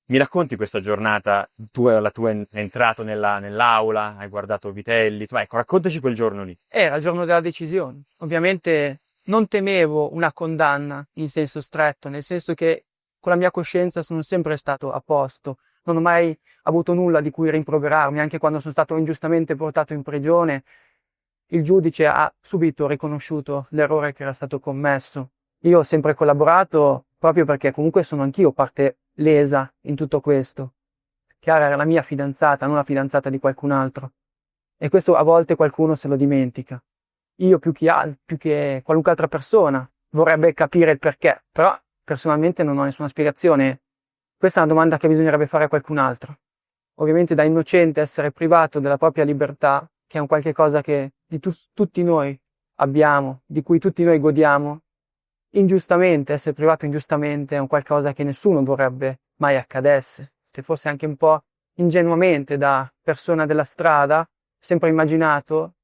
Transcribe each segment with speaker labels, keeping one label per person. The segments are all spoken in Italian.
Speaker 1: Mi racconti questa giornata? Tu è entrato nell'aula, hai guardato Vitelli, vai, ecco, raccontaci quel giorno lì.
Speaker 2: Era il giorno della decisione. Ovviamente non temevo una condanna in senso stretto, nel senso che con la mia coscienza sono sempre stato a posto. Non ho mai avuto nulla di cui rimproverarmi, anche quando sono stato ingiustamente portato in prigione. Il giudice ha subito riconosciuto l'errore che era stato commesso. Io ho sempre collaborato proprio perché comunque sono anch'io parte lesa in tutto questo. Chiara era la mia fidanzata, non la fidanzata di qualcun altro. E questo a volte qualcuno se lo dimentica. Io più che qualunque altra persona vorrebbe capire il perché, però personalmente non ho nessuna spiegazione. Questa è una domanda che bisognerebbe fare a qualcun altro. Ovviamente da innocente essere privato della propria libertà, che è un qualche cosa che tutti noi abbiamo, di cui tutti noi godiamo, ingiustamente, essere privato ingiustamente è un qualcosa che nessuno vorrebbe mai accadesse. Se fosse anche un po' ingenuamente da persona della strada, ho sempre immaginato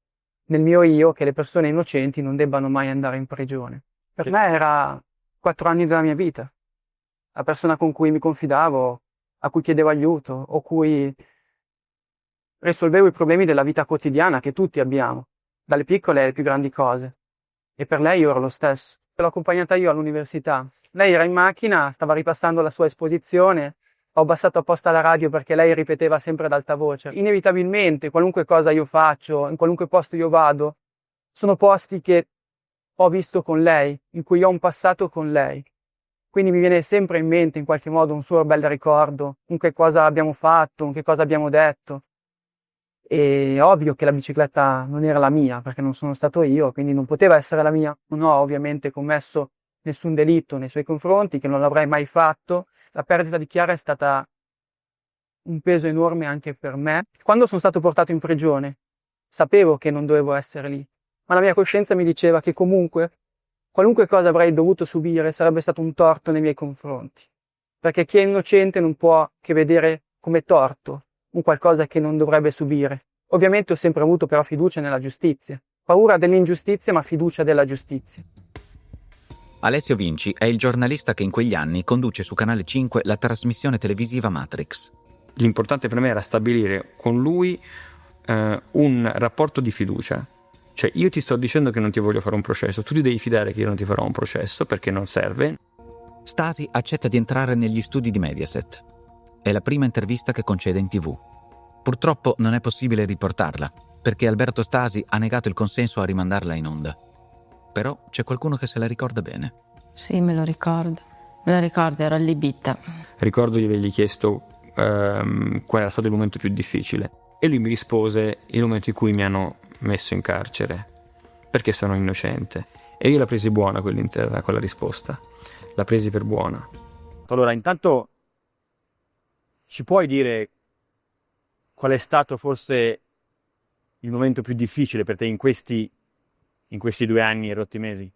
Speaker 2: nel mio io che le persone innocenti non debbano mai andare in prigione. Per
Speaker 1: Che-
Speaker 2: me era 4 anni della mia vita. La persona con cui mi confidavo, a cui chiedevo aiuto, o cui risolvevo i problemi della vita quotidiana che tutti abbiamo, dalle piccole alle più grandi cose. E per lei io ero lo stesso. L'ho accompagnata io all'università. Lei era in macchina, stava ripassando la sua esposizione. Ho abbassato apposta la radio perché lei ripeteva sempre ad alta voce. Inevitabilmente, qualunque cosa io faccio, in qualunque posto io vado, sono posti che ho visto con lei, in cui ho un passato con lei. Quindi mi viene sempre in mente in qualche modo un suo bel ricordo, un che cosa abbiamo fatto, un che cosa abbiamo detto. E ovvio che la bicicletta non era la mia, perché non sono stato io, quindi non poteva essere la mia. Non ho ovviamente commesso nessun delitto nei suoi confronti, che non l'avrei mai fatto. La perdita di Chiara è stata un peso enorme anche per me. Quando sono stato portato in prigione, sapevo che non dovevo essere lì, ma la mia coscienza mi diceva che comunque, qualunque cosa avrei dovuto subire sarebbe stato un torto nei miei confronti. Perché chi è innocente non può che vedere come torto un qualcosa che non dovrebbe subire. Ovviamente ho sempre avuto però fiducia nella giustizia. Paura dell'ingiustizia, ma fiducia della giustizia.
Speaker 3: Alessio Vinci è il giornalista che in quegli anni conduce su Canale 5 la trasmissione televisiva Matrix.
Speaker 4: L'importante per me era stabilire con lui un rapporto di fiducia. Cioè, io ti sto dicendo che non ti voglio fare un processo, tu ti devi fidare che io non ti farò un processo perché non serve.
Speaker 3: Stasi accetta di entrare negli studi di Mediaset. È la prima intervista che concede in TV. Purtroppo non è possibile riportarla, perché Alberto Stasi ha negato il consenso a rimandarla in onda. Però c'è qualcuno che se la ricorda bene.
Speaker 5: Sì, me lo ricordo. Me lo ricordo, ero allibita.
Speaker 4: Ricordo di avergli chiesto qual era stato il momento più difficile e lui mi rispose il momento in cui mi hanno messo in carcere perché sono innocente, e io la presi buona quella risposta, la presi per buona.
Speaker 1: Allora, intanto ci puoi dire qual è stato forse il momento più difficile per te in questi 2 anni e rotti mesi?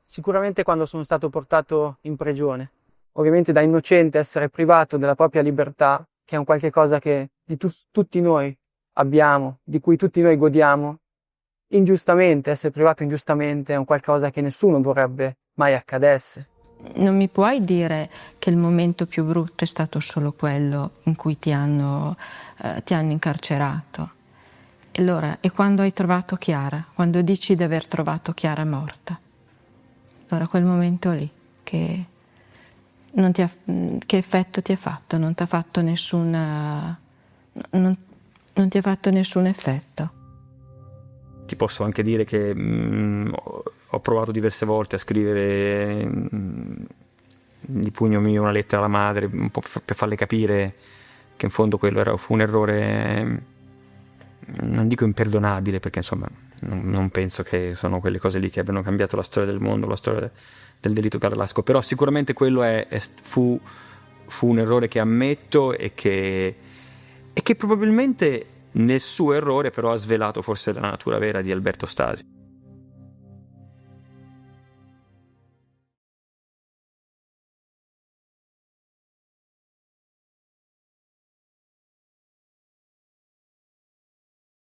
Speaker 2: Sicuramente quando sono stato portato in prigione. Ovviamente da innocente essere privato della propria libertà, che è un qualche cosa che tutti noi abbiamo, di cui tutti noi godiamo, ingiustamente, essere privato ingiustamente è un qualcosa che nessuno vorrebbe mai accadesse.
Speaker 5: Non mi puoi dire che il momento più brutto è stato solo quello in cui ti hanno incarcerato. E allora, e quando hai trovato Chiara? Quando dici di aver trovato Chiara morta? Allora, quel momento lì, che effetto ti ha fatto? Non ti ha fatto non ti ha fatto nessun effetto.
Speaker 4: Ti posso anche dire che ho provato diverse volte a scrivere di pugno mio una lettera alla madre, un po' per farle capire che in fondo quello fu un errore, non dico imperdonabile, perché insomma non penso che sono quelle cose lì che abbiano cambiato la storia del mondo, la storia del delitto Carrasco, però sicuramente quello fu un errore che ammetto e che probabilmente nel suo errore però ha svelato forse la natura vera di Alberto Stasi.